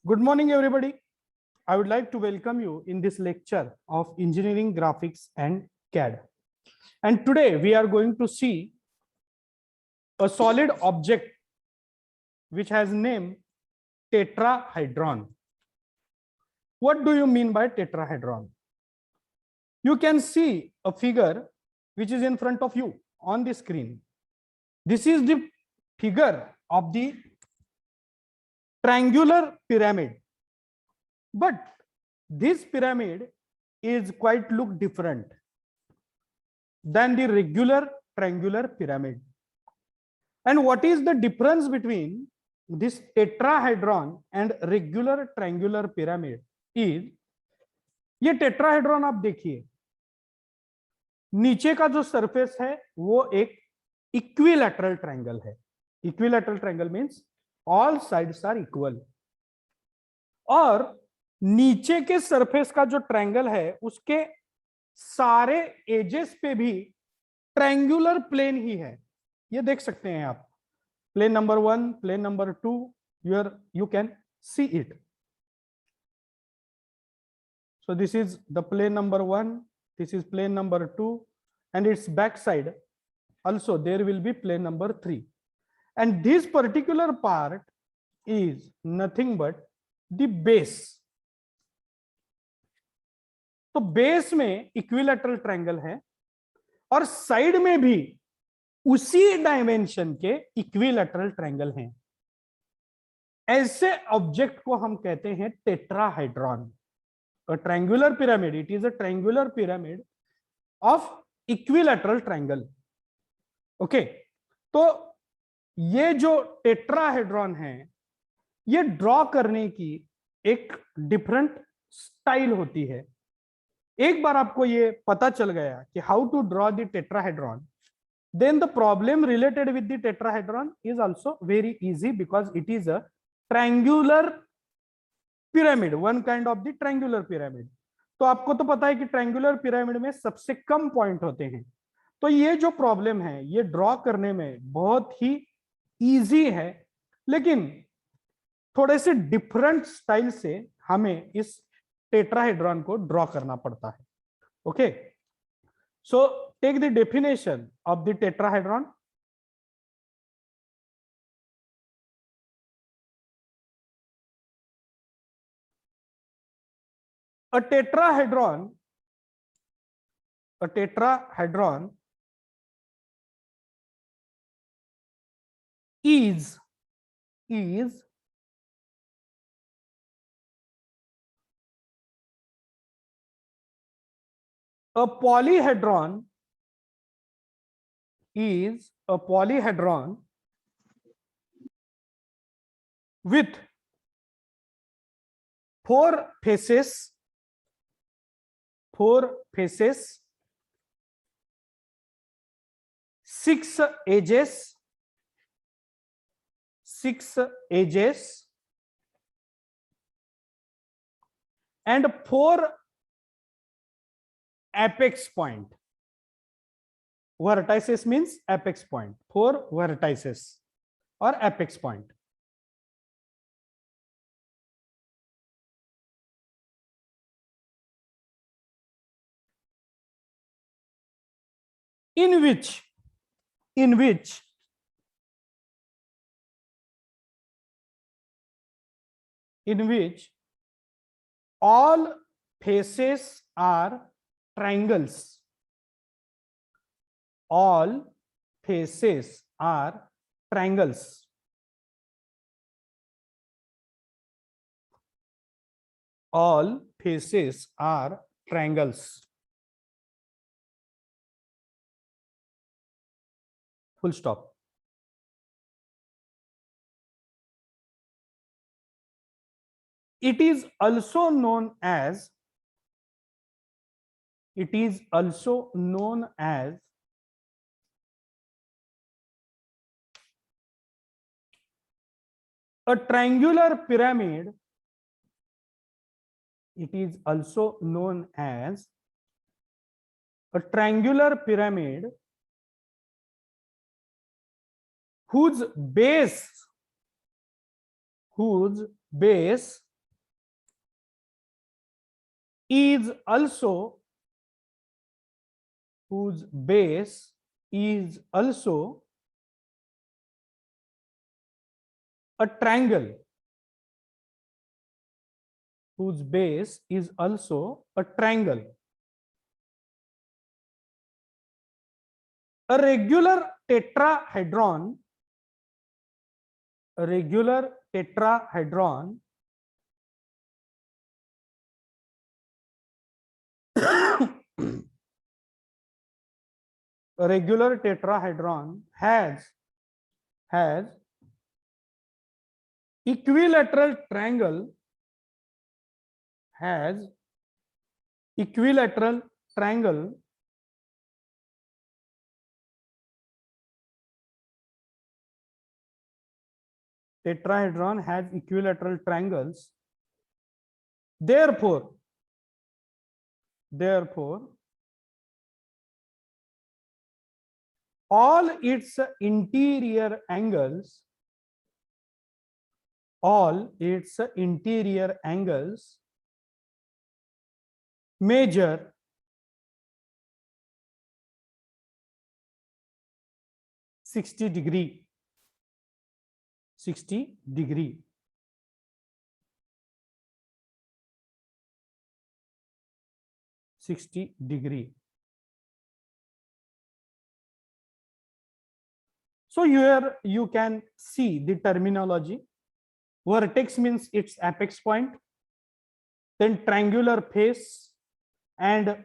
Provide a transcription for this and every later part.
Good morning, everybody. I would like to welcome you in this lecture of engineering graphics and CAD. And today we are going to see a solid object which has name tetrahedron. What do you mean by tetrahedron? You can see a figure which is in front of you on the screen. This is the figure of the triangular pyramid. But this pyramid is quite look different than the regular triangular pyramid. And what is the difference between this tetrahedron and regular triangular pyramid is, ये tetrahedron आप देखिए, नीचे का जो surface है वो एक equilateral triangle है. Equilateral triangle means all sides are equal. और नीचे के सरफेस का जो ट्रायंगल है उसके सारे एजेस पे भी ट्रायंगुलर प्लेन ही है. ये देख सकते हैं आप, plane number 1, plane number 2, you can see it. So this is the plane number 1, this is plane number 2, and its back side also there will be plane number 3. And this particular part is nothing but the base. तो base में equilateral triangle है और side में भी उसी dimension के equilateral triangle हैं. ऐसे ऑब्जेक्ट को हम कहते हैं tetrahedron. A triangular pyramid, it is a triangular pyramid of equilateral triangle. Okay, तो ये जो टेट्राहेड्रॉन है ये ड्रॉ करने की एक डिफरेंट स्टाइल होती है. एक बार आपको ये पता चल गया कि how to draw the tetrahedron, then the problem related with the tetrahedron is also very easy because it is a triangular pyramid, one kind of the triangular pyramid. तो आपको तो पता है कि ट्रायंगुलर पिरामिड में सबसे कम पॉइंट होते हैं. तो ये जो प्रॉब्लम है ये ड्रॉ करने में बहुत ही इजी है, लेकिन थोड़े से डिफरेंट स्टाइल से हमें इस टेट्राहेड्रॉन को ड्रॉ करना पड़ता है. Okay, so take the definition of the tetrahedron. A tetrahedron is a polyhedron with 4 faces, 6 edges, and 4 apex point. Vertices means apex point. 4 vertices or apex point. In which all faces are triangles. All faces are triangles. All faces are triangles. Full stop. It is also known as a triangular pyramid. It is also known as a triangular pyramid whose base is also whose base is also a triangle, whose base is also a triangle. A regular tetrahedron, a regular tetrahedron a regular tetrahedron has equilateral triangle, has equilateral triangle tetrahedron has equilateral triangles. Therefore all its interior angles measure 60 degree. 60 degree. So here you can see the terminology. Vertex means its apex point, then triangular face, and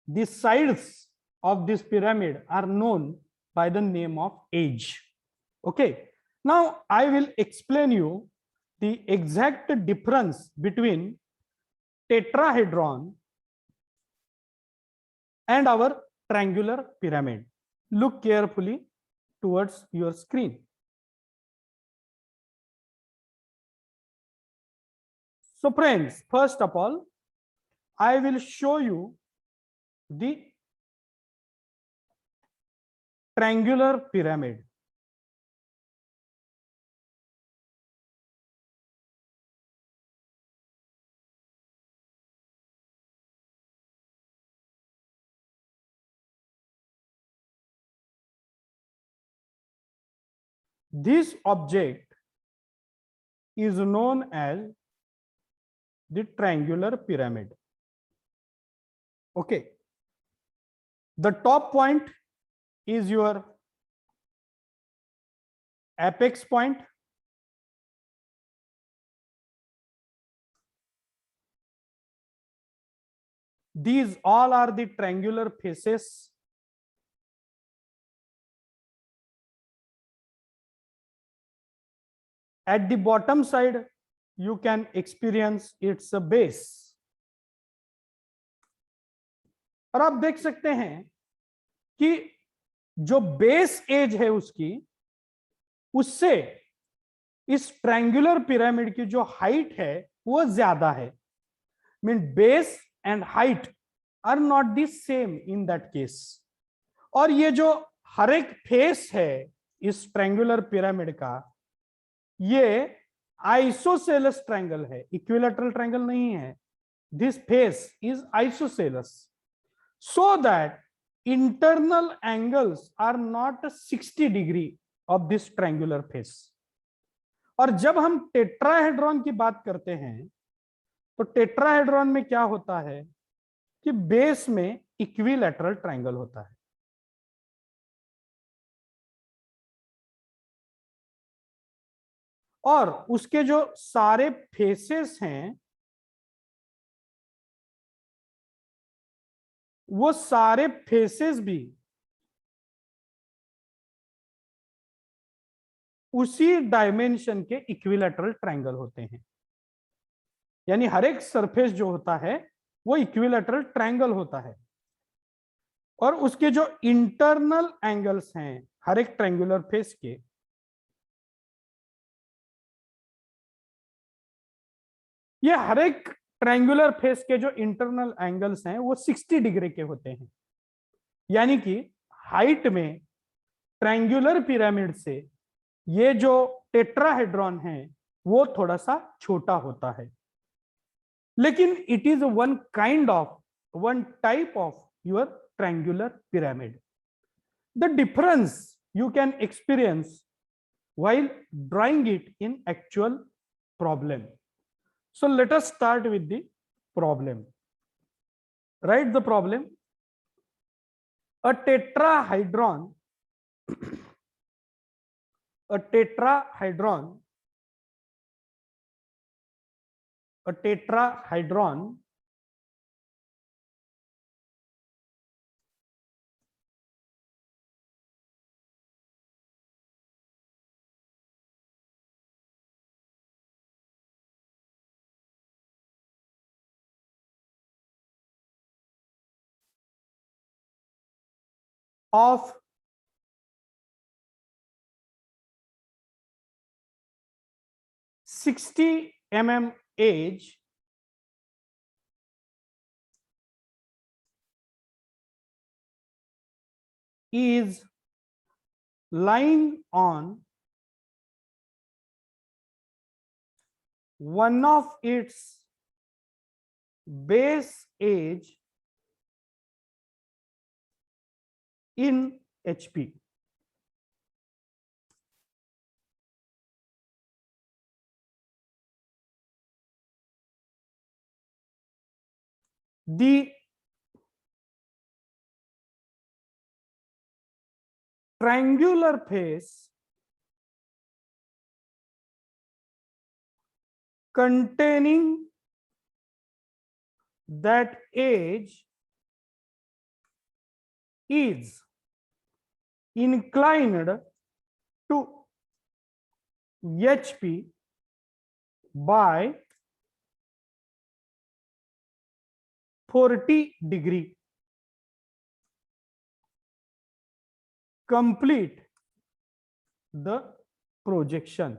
the sides of this pyramid are known by the name of edge. Okay, now I will explain you the exact difference between tetrahedron and our triangular pyramid. Look carefully towards your screen. So friends, first of all, I will show you the triangular pyramid. This object is known as the triangular pyramid. Okay, the top point is your apex point. These all are the triangular faces. At the bottom side, you can experience its base. और आप देख सकते हैं कि जो base edge है उससे इस ट्रायंगुलर पिरामिड की जो हाइट है वो ज्यादा है. Mean base and height are not the same in that case. और ये जो हर एक फेस है इस ट्रायंगुलर पिरामिड का, ये आइसोसेलस ट्रायंगल है, इक्विलैटरल ट्रायंगल नहीं है. This face is isosceles, so that internal angles are not 60 degree of this triangular face. और जब हम टेट्राहेड्रॉन की बात करते हैं तो टेट्राहेड्रॉन में क्या होता है कि बेस में इक्विलैटरल ट्रायंगल होता है. और उसके जो सारे फेसेस हैं वो सारे फेसेस भी उसी डायमेंशन के इक्विलैटरल ट्रायंगल होते हैं. यानी हर एक सरफेस जो होता है वो इक्विलैटरल ट्रायंगल होता है. और उसके जो इंटरनल एंगल्स हैं हर एक ट्रायंगुलर फेस के, ये हर एक ट्रायंगुलर फेस के जो इंटरनल एंगल्स हैं वो 60 डिग्री के होते हैं. यानी कि हाइट में ट्रायंगुलर पिरामिड से ये जो टेट्राहेड्रॉन है वो थोड़ा सा छोटा होता है. लेकिन it is one kind of, one type of your triangular pyramid. The difference you can experience while drawing it in actual problem. So let us start with the problem. Write the problem. A tetrahedron, a tetrahedron, a tetrahedron of 60 mm age is lying on one of its base edge in HP. The triangular face containing that edge is inclined to HP by 40 degree. Complete the projection.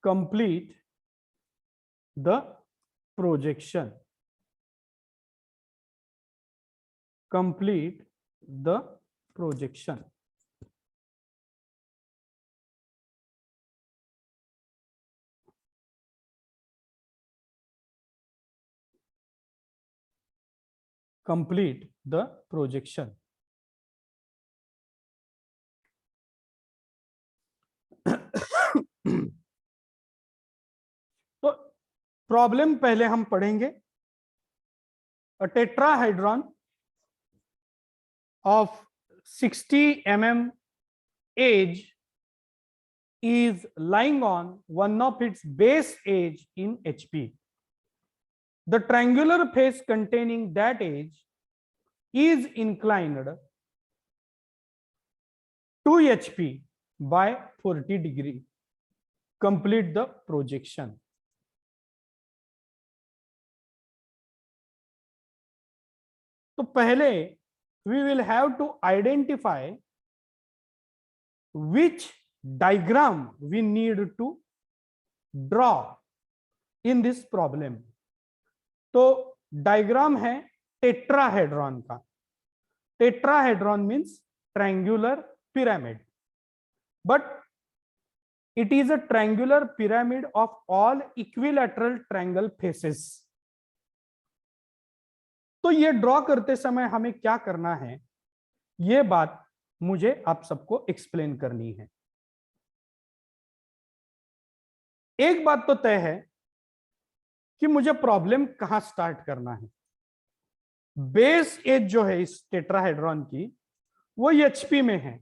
Complete the projection. Complete the projection. Complete the projection. तो problem पहले हम पढ़ेंगे. अ tetrahedron of 60 mm edge is lying on one of its base edge in HP. The triangular face containing that edge is inclined to HP by 40 degree. Complete the projection. तो पहले we will have to identify which diagram we need to draw in this problem. तो diagram है tetrahedron का. Tetrahedron means triangular pyramid, but it is a triangular pyramid of all equilateral triangle faces. तो ये draw करते समय हमें क्या करना है, ये बात मुझे आप सबको एक्सप्लेन करनी है. एक बात तो तय है कि मुझे प्रॉब्लम कहां स्टार्ट करना है. बेस एज जो है इस टेट्राहेड्रॉन की वो एचपी में है.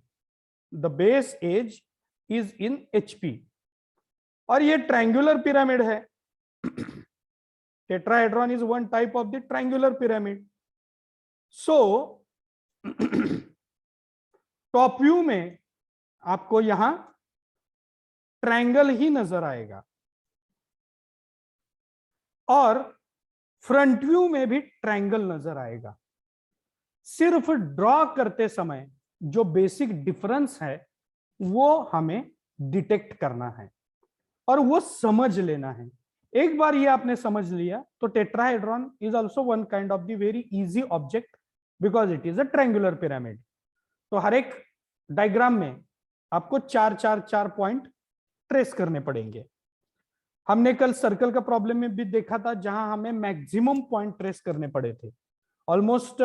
The base edge is in HP और ये ट्रायंगुलर पिरामिड है. Tetrahedron is one type of the triangular pyramid. So top view में आपको यहां ट्रायंगल ही नजर आएगा और फ्रंट व्यू में भी ट्रायंगल नजर आएगा. सिर्फ ड्रॉ करते समय जो बेसिक डिफरेंस है वो हमें डिटेक्ट करना है और वो समझ लेना है. एक बार ये आपने समझ लिया तो tetrahedron is also one kind of the very easy object because it is a triangular pyramid. तो हर एक डायग्राम में आपको 4 पॉइंट ट्रेस करने पड़ेंगे. हमने कल सर्कल का प्रॉब्लम में भी देखा था, जहां हमें मैक्सिमम पॉइंट ट्रेस करने पड़े थे, ऑलमोस्ट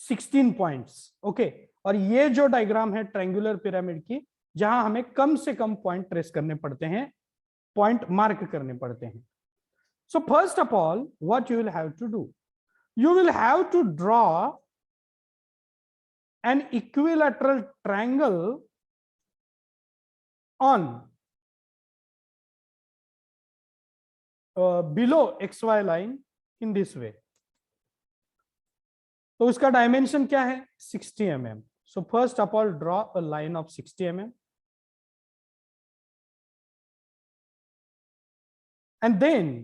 16 पॉइंट्स। ओके, और ये जो डायग्राम है ट्रायंगुलर पिरामिड की, जहां हमें कम से कम पॉइंट ट्रेस करने पड़ते हैं, पॉइंट मार्क करने पड़ते हैं। So first of all what you will have to do, you will have to draw an equilateral triangle on below xy line in this way. तो उसका डायमेंशन क्या है, 60 mm. So first of all draw a line of 60 mm and then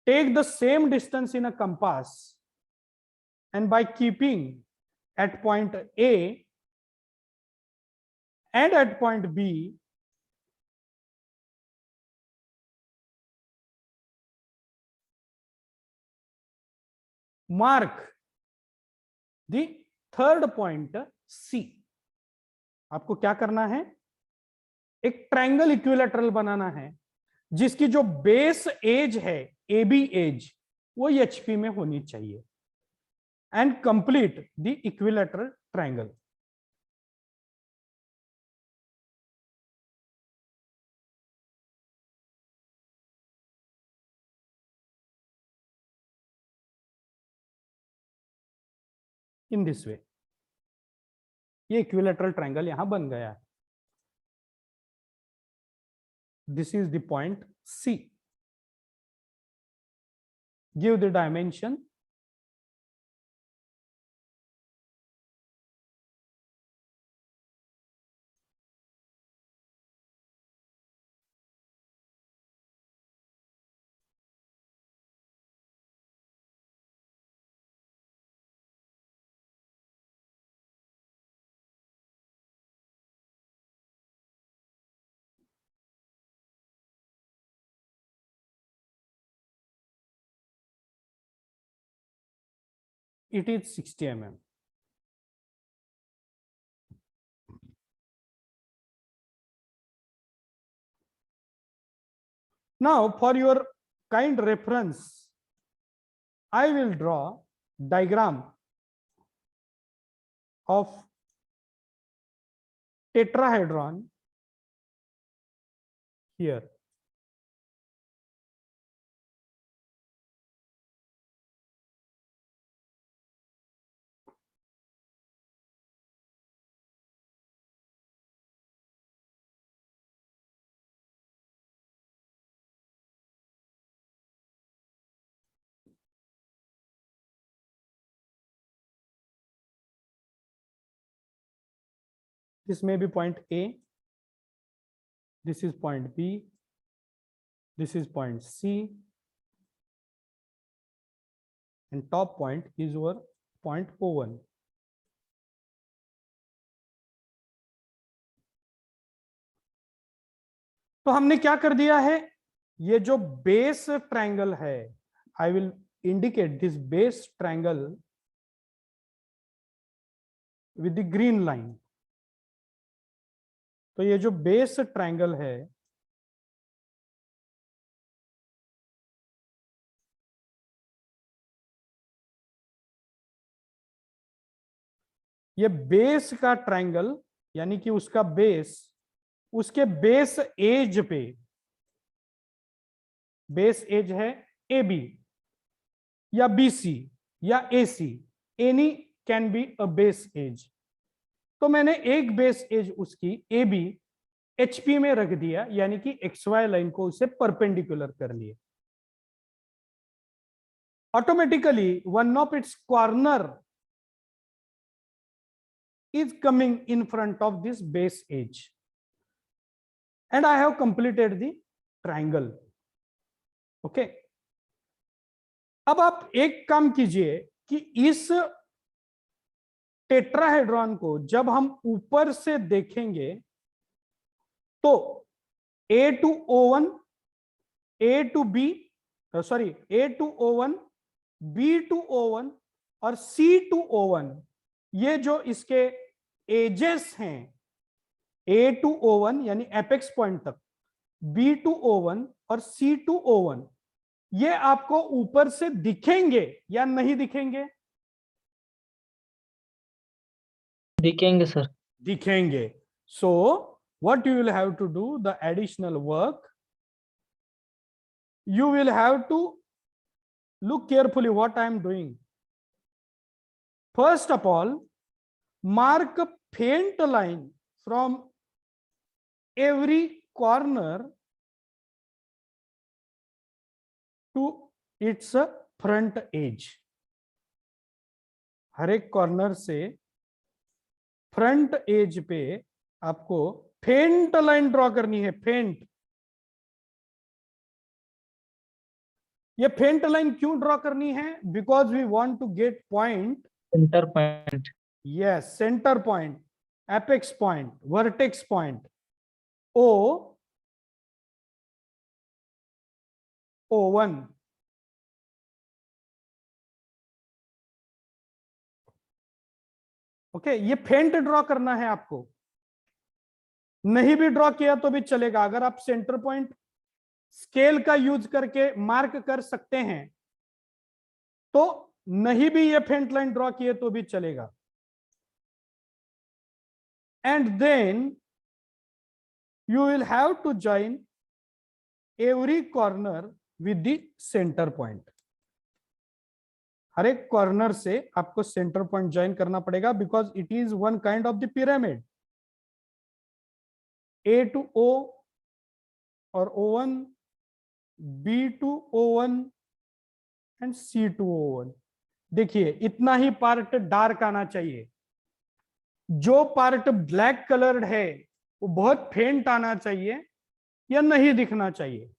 take the same distance in a compass, and by keeping at point A and at point B mark the third point C. आपको क्या करना है, एक triangle equilateral बनाना है जिसकी जो base edge है, A B edge, वो एचपी में होनी चाहिए, and complete the equilateral triangle. In this way ये इक्विलैटरल ट्रायंगल यहां बन गया है. This is the point C. Give the dimension. It is 60 mm. Now for your kind reference, I will draw diagram of tetrahedron here. This may be point A, this is point B, this is point C, and top point is our point O1. तो हमने क्या कर दिया है, ये जो base triangle है, I will indicate this base triangle with the green line. तो ये जो बेस ट्रायंगल है, ये बेस का ट्रायंगल, यानी कि उसका बेस, उसके बेस एज पे, बेस एज है ए बी या बी सी या A C, any can be a base edge. तो मैंने एक बेस एज उसकी ए बी एचपी में रख दिया, यानी कि एक्स वाई लाइन को उसे परपेंडिकुलर कर लिया. Automatically one of its corner is coming in front of this base edge, and I have completed the triangle. Okay, अब आप एक काम कीजिए कि इस टेट्राहेड्रॉन को जब हम ऊपर से देखेंगे तो A to O1, A to B, sorry A to O1, B to O1 और C to O1, ये जो इसके एजेस हैं A to O1 यानी एपेक्स पॉइंट तक, B2O1 और C2O1 ये आपको ऊपर से दिखेंगे या नहीं दिखेंगे? दिखेंगे सर। दिखेंगे. So what you will have to do, the additional work, you will have to look carefully what I am doing. First of all, mark a faint line from every corner to its front edge. हर एक corner से front as पे आपको फेंट line draw करनी है. फेंट. ये फेंट लाइन क्यों ड्रॉ करनी है? Because we want to get point. Center point. Yes, center point, apex point, vertex point, O1. Okay, ये फेंट ड्रॉ करना है आपको. नहीं भी ड्रॉ किया तो भी चलेगा. अगर आप सेंटर पॉइंट स्केल का यूज करके मार्क कर सकते हैं तो नहीं भी ये फेंट लाइन ड्रॉ किए तो भी चलेगा. And then you will have to join every corner with the centre point. हर एक कॉर्नर से आपको सेंटर पॉइंट ज्वाइन करना पड़ेगा because it is one kind of the pyramid. A to O और O1, B to O1 and C to O1. देखिए, इतना ही part dark आना चाहिए. जो पार्ट ब्लैक कलर्ड है वो बहुत फेंट आना चाहिए या नहीं दिखना चाहिए.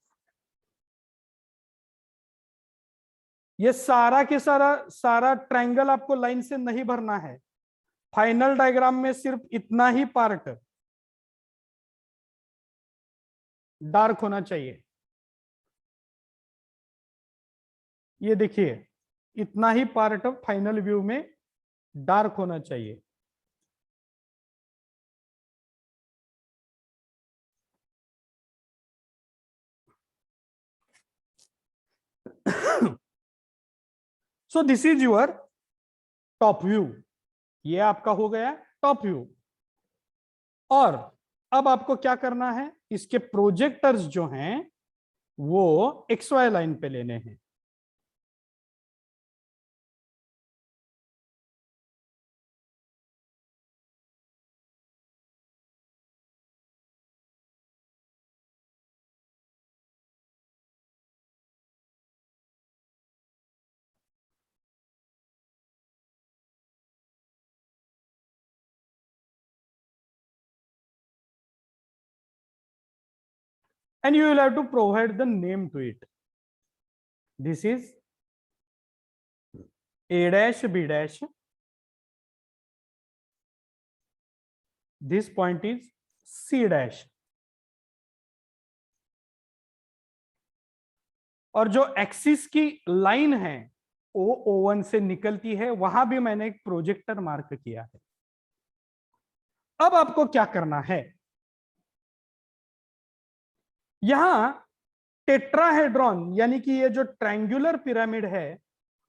ये सारा के सारा ट्रायंगल आपको लाइन से नहीं भरना है. फाइनल डायग्राम में सिर्फ इतना ही पार्ट डार्क होना चाहिए. ये देखिए, इतना ही पार्ट फाइनल व्यू में डार्क होना चाहिए. सो this is your top view. ये आपका हो गया टॉप व्यू. और अब आपको क्या करना है, इसके प्रोजेक्टर्स जो हैं वो XY लाइन पे लेने हैं. And you will have to provide the name to it. This is A dash, B dash. This point is C dash. और जो एक्सिस की लाइन है O1 से निकलती है, वहां भी मैंने एक प्रोजेक्टर मार्क किया है. अब आपको क्या करना है, यहां टेट्राहेड्रॉन यानी कि ये जो ट्रायंगुलर पिरामिड है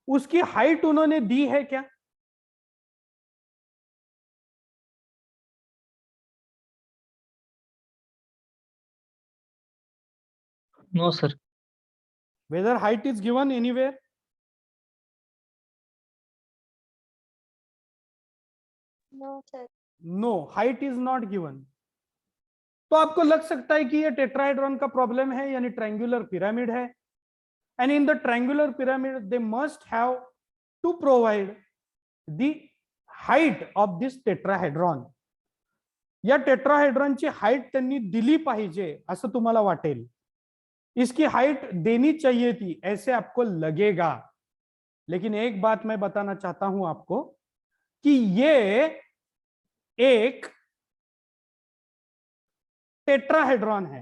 उसकी हाइट उन्होंने दी है क्या? No sir. Whether height is given anywhere? No, sir. No, height is not given. तो आपको लग सकता है कि ये टेट्राहेड्रॉन का प्रॉब्लम है यानी ट्रायंगुलर पिरामिड है. And in the triangular pyramid they must have to provide the height of this tetrahedron. या टेट्राहेड्रॉनची हाइट त्यांनी दिली पाहिजे असं तुम्हाला वाटेल. इसकी हाइट देनी चाहिए थी ऐसे आपको लगेगा. लेकिन एक बात मैं बताना चाहता हूं आपको कि ये एक टेट्राहेड्रॉन है.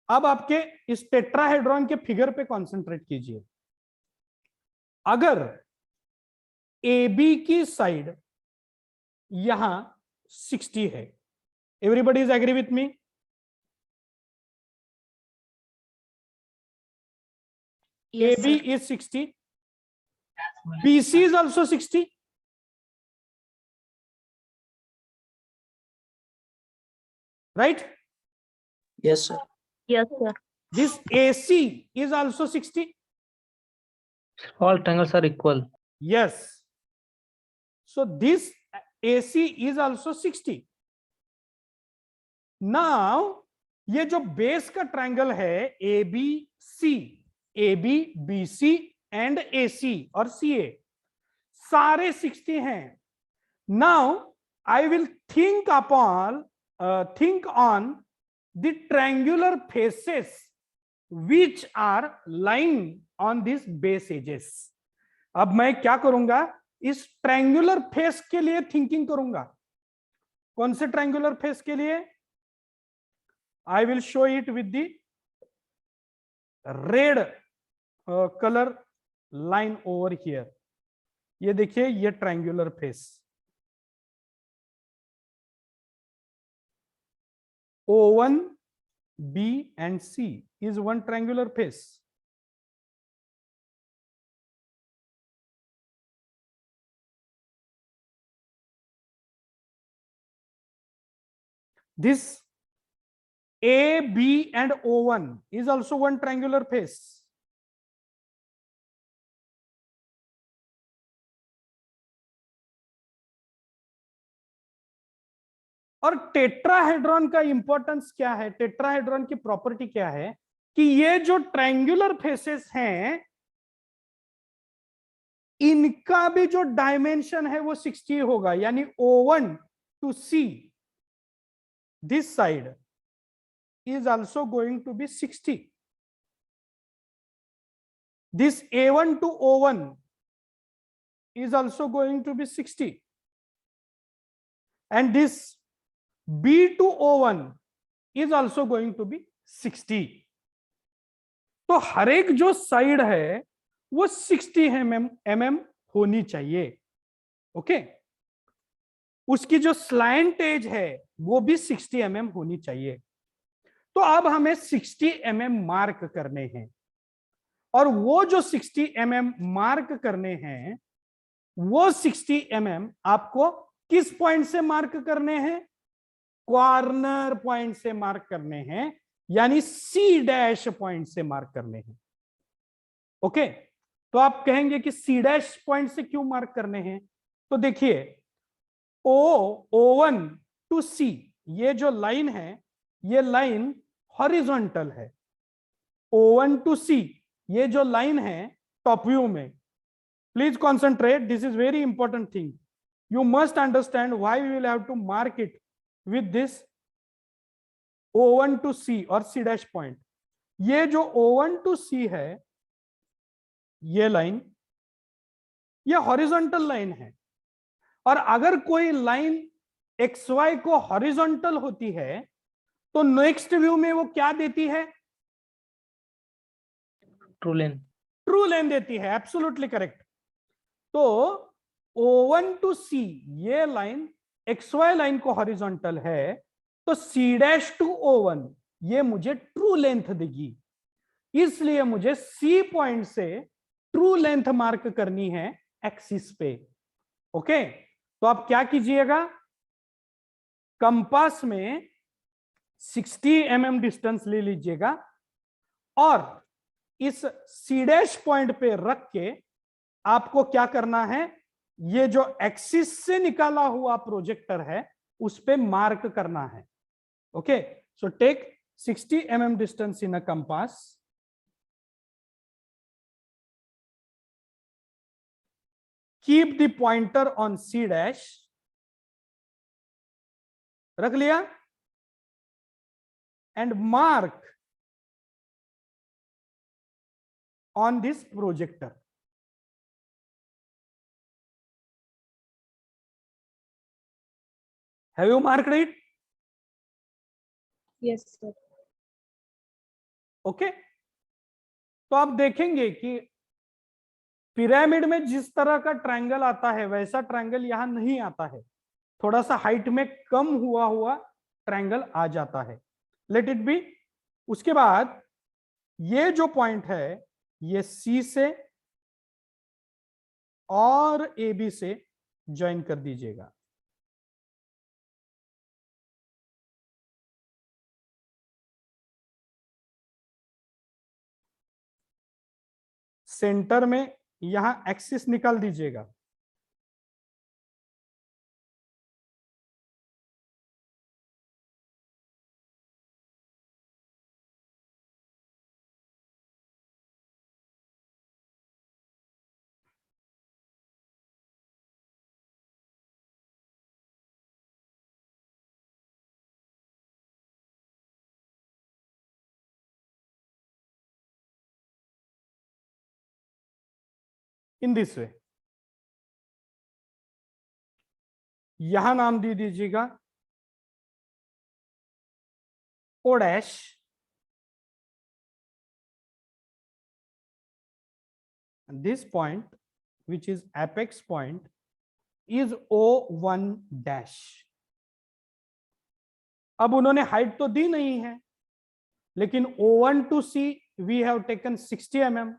अब आपके इस टेट्राहेड्रॉन के फिगर पे कंसंट्रेट कीजिए. अगर AB की साइड यहां 60 है, everybody is agree with me? Yes, AB sir. is 60. BC is also 60. Right? Yes, sir. Yes, sir. This AC is also 60. All triangles are equal. Yes. So this AC is also 60. Now ये जो base का triangle है ABC, AB, BC and AC और CA सारे 60 हैं. Now I will think on the triangular faces which are lying on these base edges. अब मैं क्या करूंगा, इस ट्रायंगुलर फेस के लिए थिंकिंग करूंगा. कौन से ट्रायंगुलर फेस के लिए? I will show it with the red color line over here. ये देखिए, ये triangular face O1, B and C is one triangular face. This A, B and O1 is also one triangular face. और tetrahedron का importance क्या है, tetrahedron की property क्या है कि ये जो ट्रायंगुलर फेसेस हैं इनका भी जो डायमेंशन है वो 60 होगा. यानी O1 to C this side is also going to be 60. This A1 to O1 is also going to be 60. And this B to O1 is also going to be 60. तो हर एक जो साइड है वो 60 mm होनी चाहिए. Okay, उसकी जो slant as है वो भी 60 mm होनी चाहिए. तो अब हमें 60 mm मार्क करने हैं और वो जो 60 mm मार्क करने हैं वो 60 mm आपको किस पॉइंट से मार्क करने हैं? कॉर्नर पॉइंट से मार्क करने हैं, यानी सी डैश पॉइंट से मार्क करने हैं. ओके, तो आप कहेंगे कि सी डैश पॉइंट से क्यों मार्क करने हैं? तो देखिए, O1 टू C ये जो लाइन है ये लाइन हॉरिजॉन्टल है. O1 टू C ये जो लाइन है टॉप व्यू में, please concentrate, this is very important thing. You must understand why we will have to mark it with this O1 to C और C dash point. ये जो O1 to C है ये line, ये horizontal line है. और अगर कोई लाइन XY को हॉरिजॉन्टल होती है तो नेक्स्ट व्यू में वो क्या देती है? True length. ट्रू लेंथ देती है. Absolutely correct. तो O1 to C ये लाइन XY लाइन को हॉरिजॉन्टल है, तो C डैश टू O1 ये मुझे ट्रू लेंथ देगी. इसलिए मुझे C पॉइंट से ट्रू लेंथ मार्क करनी है एक्सिस पे. ओके, तो आप क्या कीजिएगा, कंपास में 60 mm डिस्टेंस ले लीजिएगा और इस C डैश पॉइंट पे रख के आपको क्या करना है, ये जो एक्सिस से निकाला हुआ प्रोजेक्टर है उस पे मार्क करना है. Okay, so take 60 mm distance in a compass. Keep the pointer on C dash. रख लिया and mark on this projector. Have you marked it? Yes, sir. Okay, तो आप देखेंगे कि पिरामिड में जिस तरह का ट्रायंगल आता है वैसा ट्रायंगल यहां नहीं आता है. थोड़ा सा हाइट में कम हुआ ट्रायंगल आ जाता है. Let it be. उसके बाद ये जो पॉइंट है ये सी से और ए बी से ज्वाइन कर दीजिएगा। सेंटर में यहां एक्सिस निकाल दीजिएगा। इन दिस वे यहां नाम दे दीजिएगा O dash, this point which is apex point is O1 dash। अब उन्होंने हाइट तो दी नहीं है, लेकिन O1 to C we have taken 60 mm।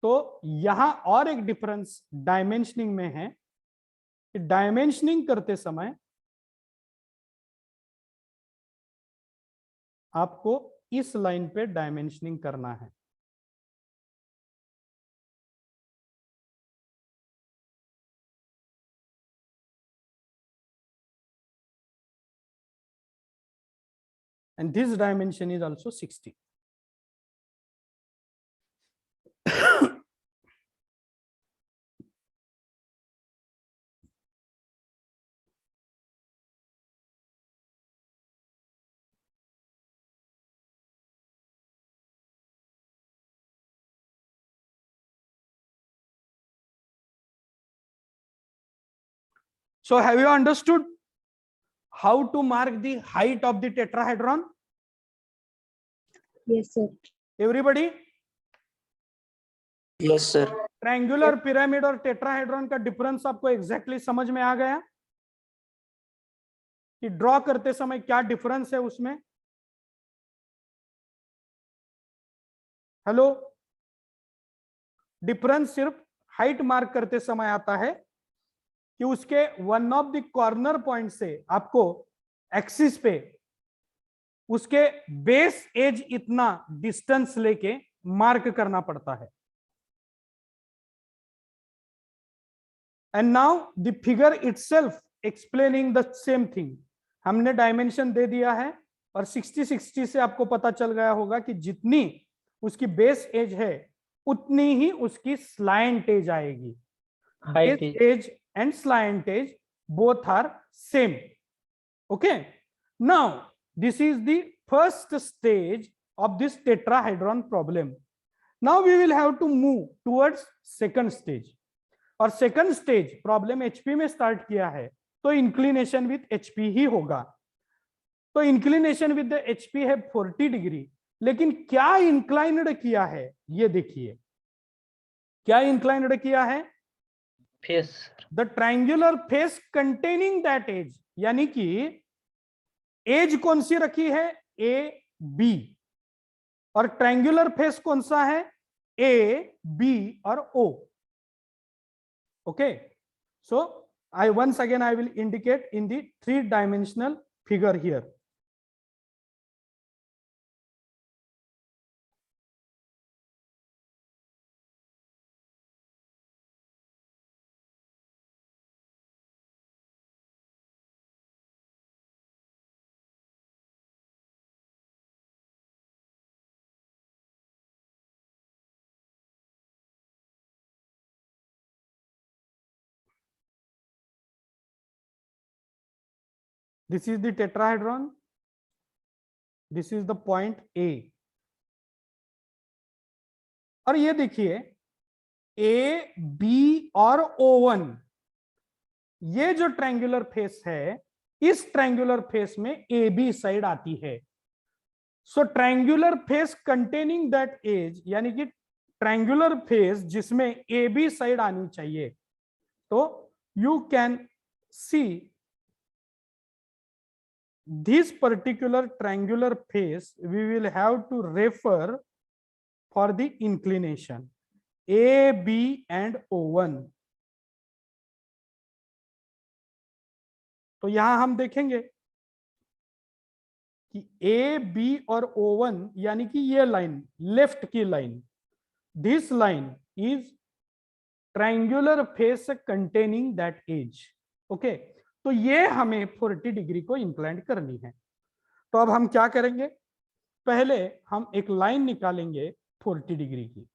तो यहां और एक डिफरेंस डायमेंशनिंग में है कि डायमेंशनिंग करते समय आपको इस लाइन पे डायमेंशनिंग करना है। And this dimension is also 60। So have you understood how to mark the height of the tetrahedron? Yes, sir. Everybody? Yes, sir. Triangular pyramid और टेट्राहेड्रॉन का डिफरेंस आपको एग्जैक्टली समझ में आ गया कि ड्रॉ करते समय क्या डिफरेंस है उसमें? हेलो, डिफरेंस सिर्फ हाइट मार्क करते समय आता है कि उसके one of the corner point से आपको एक्सिस पे उसके बेस एज इतना डिस्टेंस लेके मार्क करना पड़ता है। And now the figure itself explaining the same thing. हमने डायमेंशन दे दिया है और 60-60 से आपको पता चल गया होगा कि जितनी उसकी बेस एज है उतनी ही उसकी स्लाइंट एज आएगी। Height Base is edge and slant edge both are same। Okay, now this is the first stage of this tetrahedron problem। now we will have to move towards second stage। और second stage problem HP में start किया है तो inclination with HP ही होगा। तो inclination with HP है 40 degree, लेकिन क्या इंक्लाइंड किया है ये देखिए। क्या इंक्लाइंड किया है? face, the triangular face containing that edge, यानी कि एज कौन सी रखी है? A B. और ट्रायंगुलर फेस कौन सा है? ए बी और ओ। Okay, so once again I will indicate in the 3-dimensional figure here। This is the tetrahedron, this is the point A। और ये देखिए ए बी और O1, ये जो ट्रायंगुलर फेस है इस ट्रायंगुलर फेस में ए बी साइड आती है। So triangular face containing that edge, यानी कि ट्रायंगुलर फेस जिसमें ए बी साइड आनी चाहिए। तो you can see this particular triangular face we will have to refer for the inclination A, B and O1. तो यहां हम देखेंगे कि A, B और O1 यानी कि ये लाइन लेफ्ट की line, this line is triangular face containing that edge. Okay, तो ये हमें 40 डिग्री को इंक्लाइन करनी है. तो अब हम क्या करेंगे, पहले हम एक लाइन निकालेंगे 40 डिग्री की.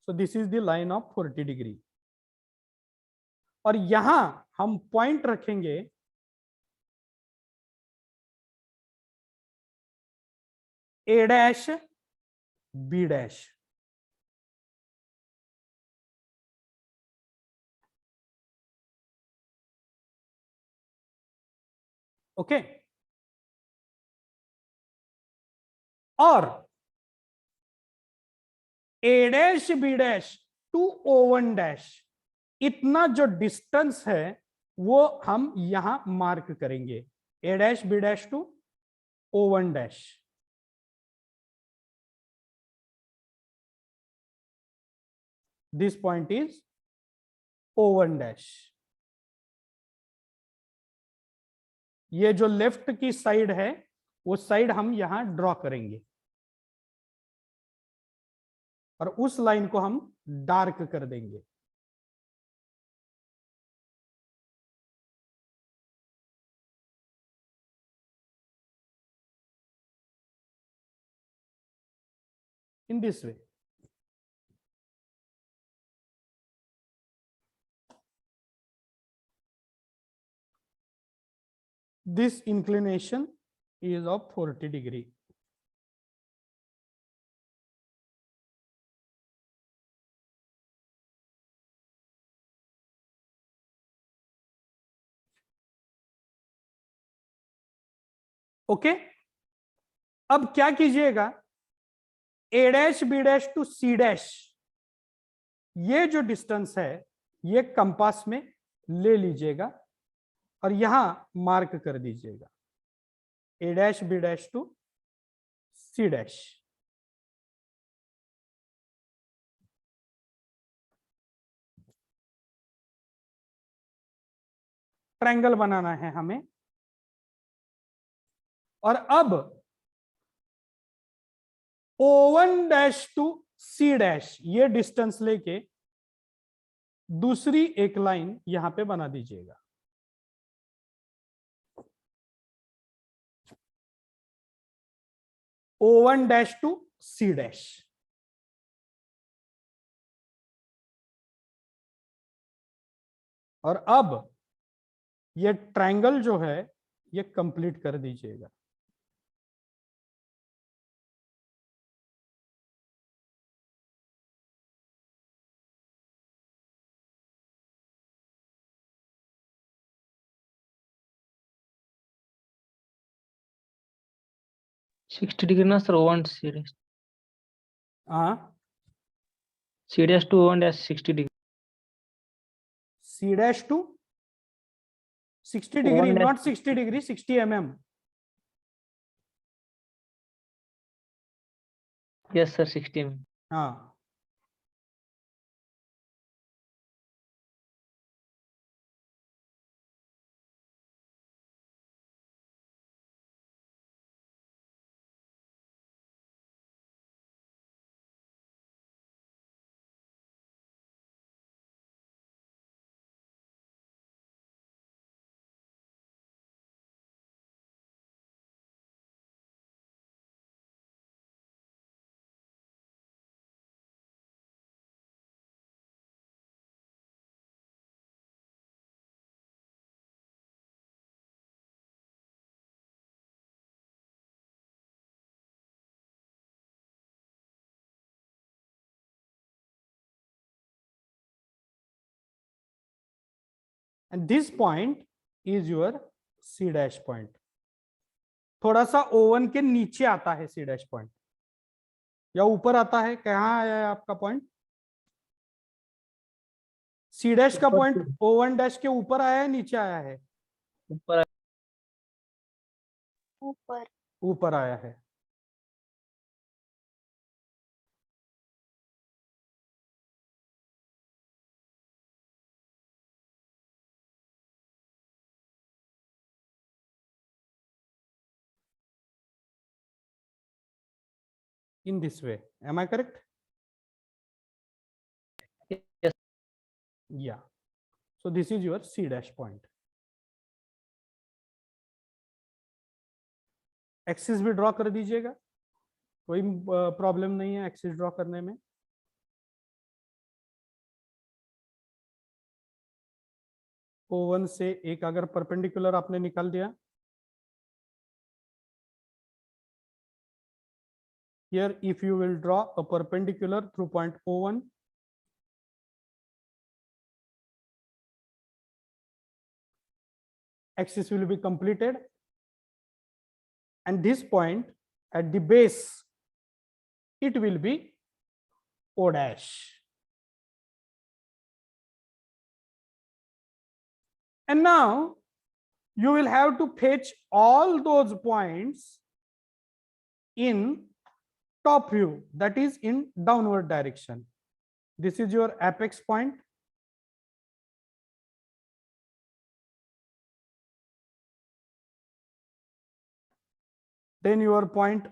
So this is the line of 40 degree. और यहां हम पॉइंट रखेंगे A dash B dash. Okay, और A dash B dash to O1 dash, इतना जो डिस्टेंस है वो हम यहां मार्क करेंगे. A dash B dash to O1 dash. This point is O1 dash. ये जो लेफ्ट की साइड है वो साइड हम यहां ड्रॉ करेंगे और उस लाइन को हम डार्क कर देंगे. In this way. This inclination is of 40 degree. Okay, अब क्या कीजिएगा, A dash B dash to C dash, ये जो डिस्टेंस है ये कंपास में ले लीजिएगा और यहां मार्क कर दीजिएगा A dash B dash to C dash. Triangle बनाना है हमें. और अब O1 dash to C dash ये डिस्टेंस लेके दूसरी एक लाइन यहां पे बना दीजिएगा. O1 dash to C dash. और अब ये ट्रायंगल जो है ये कंप्लीट कर दीजिएगा. सिक्सटी डिग्री ना सर, O1 हाँ, C dash to O1 dash 60 degree. C dash to 60 degree, O1 dash not 60 degree, 60 mm. Yes sir, 60 mm. हाँ, and this point is your C dash point. थोड़ा सा O1 के नीचे आता है C dash point या ऊपर आता है, कहाँ आया है आपका पॉइंट? C dash का पॉइंट O1 डैश के ऊपर आया है, नीचे आया है? ऊपर ऊपर ऊपर आया है। In this way, am I correct? Yes. Yeah. So this is your C dash point. Axis भी ड्रॉ कर दीजिएगा, कोई प्रॉब्लम नहीं है एक्सिस ड्रॉ करने में। O1 से एक अगर परपेंडिकुलर आपने निकाल दिया, here if you will draw a perpendicular through point O1, axis will be completed, and this point at the base, it will be O dash. And now you will have to fetch all those points in top view, that is in downward direction. This is your apex point. Then your point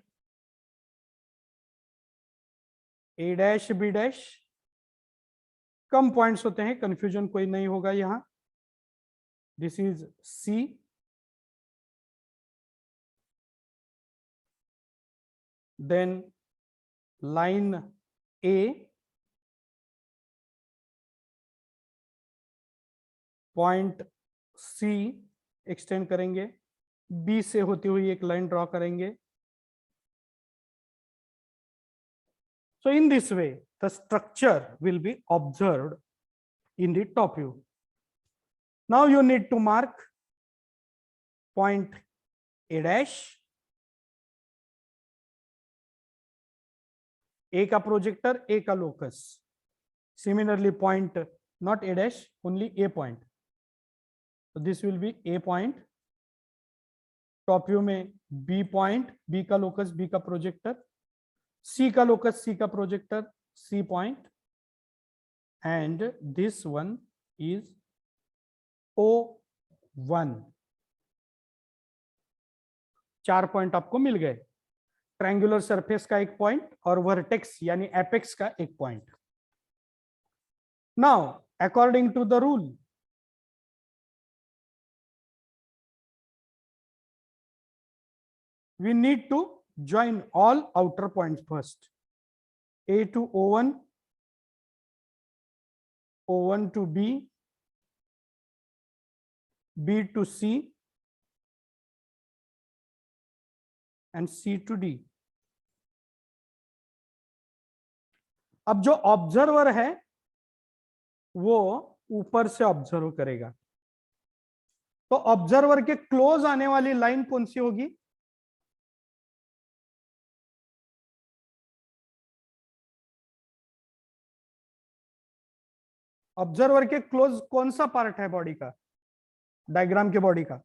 A dash B dash, कम points होते हैं, confusion कोई नहीं होगा यहां। This is C, then line A, point C extend करेंगे, B से होती हुई एक लाइन ड्रॉ करेंगे। So in this way, the structure will be observed in the top view. Now you need to mark point A dash, A का projector, A का locus. Similarly, point not A dash, only A point. So this will be A point. Top view में B point, B का locus, B का projector, C का locus, C का projector, C point, and this one is O1. 4 point आपको मिल गए, triangular surface का एक point और वर्टेक्स यानी एपेक्स का एक point. Now according to the rule, we need to join all outer points first. A to O1, O1 to B, B to C, and C to D. अब जो observer है वो ऊपर से ऑब्जर्व करेगा, तो ऑब्जर्वर के क्लोज आने वाली लाइन कौन सी होगी? ऑब्जर्वर के क्लोज कौन सा पार्ट है बॉडी का, डायग्राम के बॉडी का?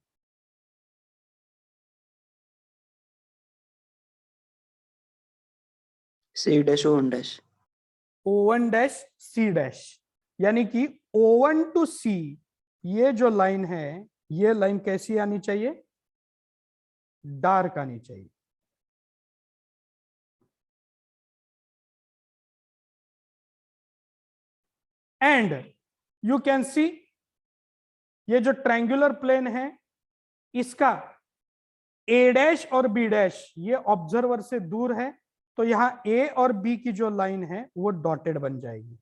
C dash O1 dash. O1 dash C dash, यानी कि O1 to C ये जो लाइन है, ये लाइन कैसी आनी चाहिए? डार्क आनी चाहिए। एंड यू कैन सी ये जो ट्रायंगुलर प्लेन है इसका A डैश और B डैश ये ऑब्जर्वर से दूर है, तो यहां A और B की जो लाइन है वो डॉटेड बन जाएगी।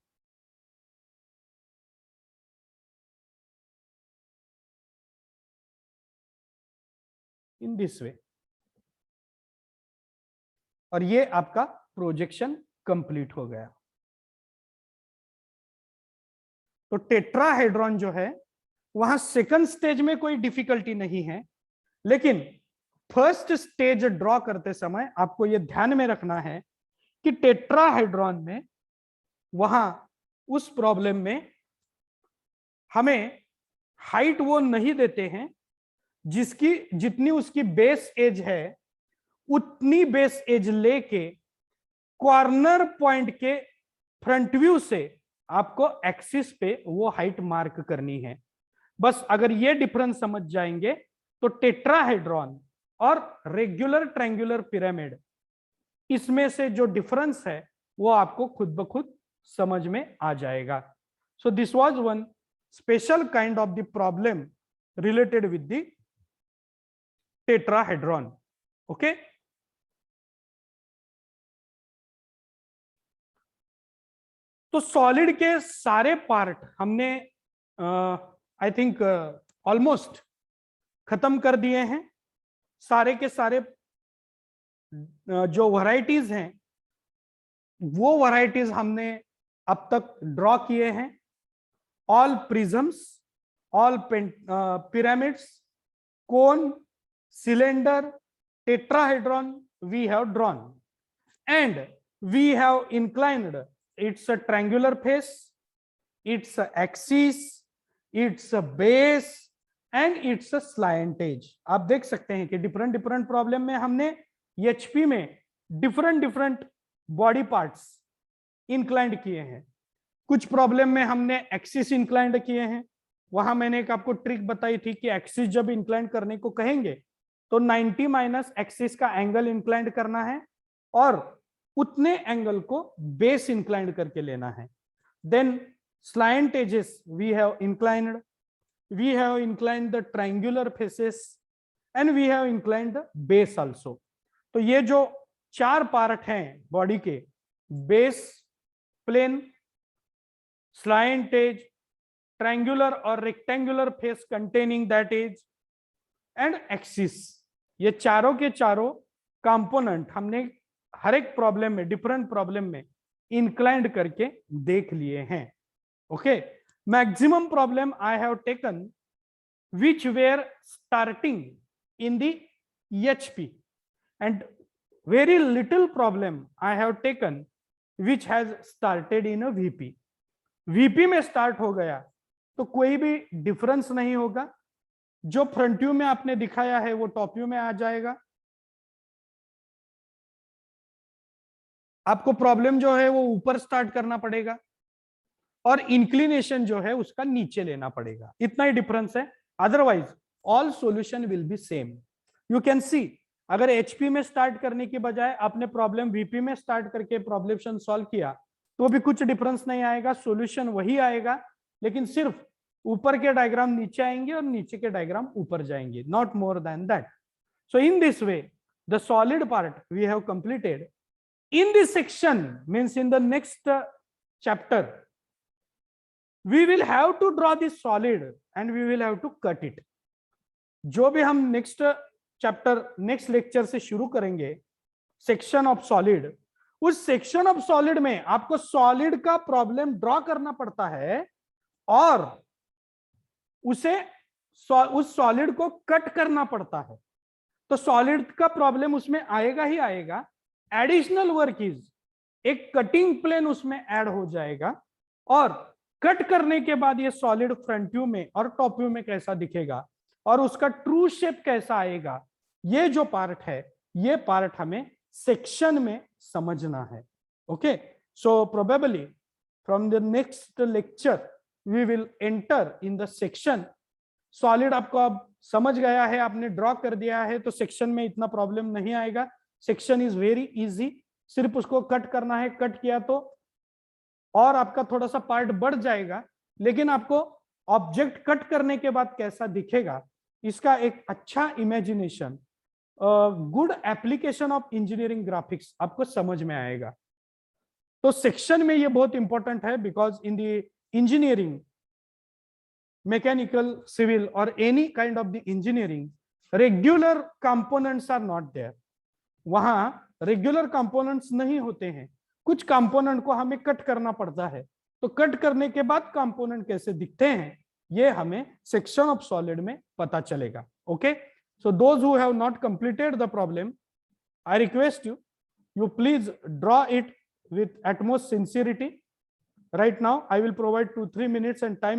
इन दिस वे, और ये आपका प्रोजेक्शन कंप्लीट हो गया। तो टेट्राहेड्रॉन जो है वहां सेकंड स्टेज में कोई डिफिकल्टी नहीं है, लेकिन फर्स्ट स्टेज ड्रॉ करते समय आपको यह ध्यान में रखना है कि टेट्राहेड्रॉन में वहां उस प्रॉब्लम में हमें हाइट वो नहीं देते हैं जिसकी जितनी उसकी बेस एज है उतनी बेस एज लेके कॉर्नर पॉइंट के फ्रंट व्यू से आपको एक्सिस पे वो हाइट मार्क करनी है। बस अगर ये डिफरेंस समझ जाएंगे तो टेट्राहेड्रॉन और रेगुलर ट्रायंगुलर पिरामिड इसमें से जो डिफरेंस है वो आपको खुद ब खुद समझ में आ जाएगा। So this was one special kind of the problem related with the tetrahedron. Okay, तो सॉलिड के सारे पार्ट हमने आई थिंक ऑलमोस्ट खत्म कर दिए हैं। सारे के सारे जो वैरायटीज हैं वो वैरायटीज हमने अब तक ड्रॉ किए हैं। All prisms, all pyramids, cone, cylinder, tetrahedron we have drawn, and we have inclined its a triangular face, its a axis, its a base and its a slant edge। आप देख सकते हैं कि डिफरेंट डिफरेंट प्रॉब्लम में हमने HP में different different body parts inclined किए हैं। कुछ प्रॉब्लम में हमने एक्सिस इंक्लाइंड किए हैं। वहां मैंने एक आपको ट्रिक बताई थी कि एक्सिस जब इंक्लाइंड करने को कहेंगे तो 90 माइनस एक्सिस का एंगल इंक्लाइंड करना है और उतने एंगल को बेस इंक्लाइंड करके लेना है। Then slant edges we have inclined the triangular faces and we have inclined the base also. तो ये जो चार पार्ट हैं बॉडी के, base, plane, slant edge, triangular और rectangular face containing that edge and axis, ये चारों के चारों कंपोनेंट हमने हर एक प्रॉब्लम में, डिफरेंट प्रॉब्लम में इंक्लाइंड करके देख लिए हैं। Okay, maximum problem I have taken which where starting in the HP and very little problem I have taken which has started in a VP. VP में start हो गया तो कोई भी डिफरेंस नहीं होगा, जो फ्रंट व्यू में आपने दिखाया है वो टॉप व्यू में आ जाएगा। आपको प्रॉब्लम जो है वो ऊपर स्टार्ट करना पड़ेगा और इंक्लिनेशन जो है उसका नीचे लेना पड़ेगा, इतना ही डिफरेंस है। Otherwise all solution will be same. You can see, अगर एचपी में स्टार्ट करने की बजाय आपने प्रॉब्लम वीपी में स्टार्ट करके प्रॉब्लम सॉल्व किया तो भी कुछ डिफरेंस नहीं आएगा, सॉल्यूशन वही आएगा, लेकिन सिर्फ ऊपर के डायग्राम नीचे आएंगे और नीचे के डायग्राम ऊपर जाएंगे, not more than that. So in this way the solid part we have completed. In this section means in the next chapter we will have to draw this solid and we will have to cut it. जो भी हम next chapter, next lecture से शुरू करेंगे section of solid, उस section of solid में आपको solid का प्रॉब्लम ड्रॉ करना पड़ता है और उसे उस सॉलिड को कट करना पड़ता है। तो सॉलिड का प्रॉब्लम उसमें आएगा ही आएगा। एडिशनल वर्क इज एक कटिंग प्लेन उसमें ऐड हो जाएगा और कट करने के बाद ये सॉलिड फ्रंट व्यू में और टॉप व्यू में कैसा दिखेगा और उसका ट्रू शेप कैसा आएगा, ये जो पार्ट है ये पार्ट हमें सेक्शन में समझना है। Okay, so probably from the next lecture we will enter in the section। Solid आपको अब समझ गया है, आपने ड्रॉ कर दिया है, तो सेक्शन में इतना प्रॉब्लम नहीं आएगा। सेक्शन इज वेरी इजी, सिर्फ उसको कट करना है। कट किया तो और आपका थोड़ा सा पार्ट बढ़ जाएगा, लेकिन आपको ऑब्जेक्ट कट करने के बाद कैसा दिखेगा इसका एक अच्छा imagination, good application of engineering graphics आपको समझ में आएगा। तो सेक्शन में ये बहुत इंपॉर्टेंट है, because in the engineering, mechanical, civil or any kind of the engineering, regular components are not there। वहां रेगुलर कंपोनेंट्स नहीं होते हैं, कुछ कंपोनेंट को हमें कट करना पड़ता है। तो कट करने के बाद कंपोनेंट कैसे दिखते हैं ये हमें सेक्शन ऑफ सॉलिड में पता चलेगा। Okay, so those who have not completed the problem, I request you please draw it with utmost sincerity। Right now I will provide 2-3 minutes and time